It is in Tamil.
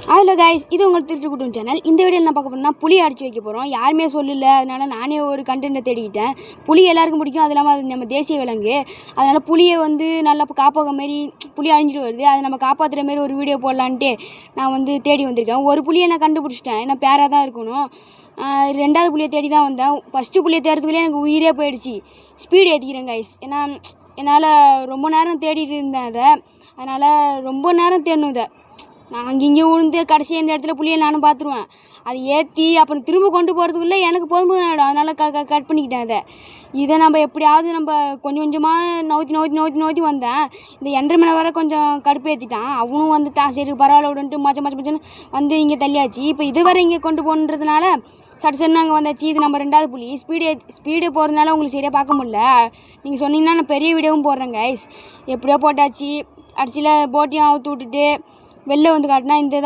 ஹலோ கைஸ், இது உங்கள் திருட்டுக்குட்டும் சேனல். இந்த வீடியோவில் என்ன பார்க்க போகிறோம்னா புளி அடிச்சு வைக்க போகிறோம். யாருமே சொல்லலை, அதனால் நானே ஒரு கண்டென்ட்டை தேடிக்கிட்டேன். புளி எல்லாருக்கும் பிடிக்கும், அது இல்லாமல் அது நம்ம தேசிய விலங்கு. அதனால் புளியை நல்லா காப்பாக மாரி புளி அழிஞ்சிட்டு வருது, அதை நம்ம காப்பாற்றுற மாரி ஒரு வீடியோ போடலான்ட்டு நான் தேடி வந்திருக்கேன். ஒரு புளியை நான் கண்டுபிடிச்சிட்டேன், ஏன்னா பேராக தான் இருக்கணும். ரெண்டாவது புளியை தேடி தான் வந்தேன். ஃபஸ்ட்டு புளியை தேடுறதுக்குள்ளே எனக்கு உயிரே போயிடுச்சு. ஸ்பீடு ஏற்றிக்கிறேன் கைஸ், ஏன்னா என்னால் ரொம்ப நேரம் தேடிட்டு இருந்தேன் அதை. அதனால் ரொம்ப நேரம் தேடணும் இதை. நான் அங்கேயும் விழுந்து கடைசி இந்த இடத்துல புளியை நானும் பார்த்துருவேன். அதை ஏற்றி அப்புறம் திரும்ப கொண்டு போகிறதுக்குள்ளே எனக்கு போதும் ஆகிடும். அதனால் கட் பண்ணிக்கிட்டேன் இதை நம்ம எப்படியாவது நம்ம கொஞ்சம் கொஞ்சமாக நவுத்தி வந்தேன். இந்த எண்டர்மேனை வர கொஞ்சம் கடுப்பேற்றிட்டான். அவனும் வந்துட்டான். சரி பரவாயில்ல விடுன்ட்டு மச்சன்னு இங்கே தள்ளியாச்சு. இப்போ இது வரை இங்கே கொண்டு போகணுன்றதுனால சட்டுன்னு அங்கே வந்தாச்சு. இது நம்ம ரெண்டாவது புளி. ஸ்பீடு போகிறதுனால உங்களுக்கு சரியாக பார்க்க முடியல. நீங்கள் சொன்னீங்கன்னா நான் பெரிய வீடியோவும் போடுறேன் கைஸ். எப்படியோ போட்டாச்சு. அடிச்சியில் போட்டியும் அவுத்து விட்டுட்டு வெளில காட்டினா இந்த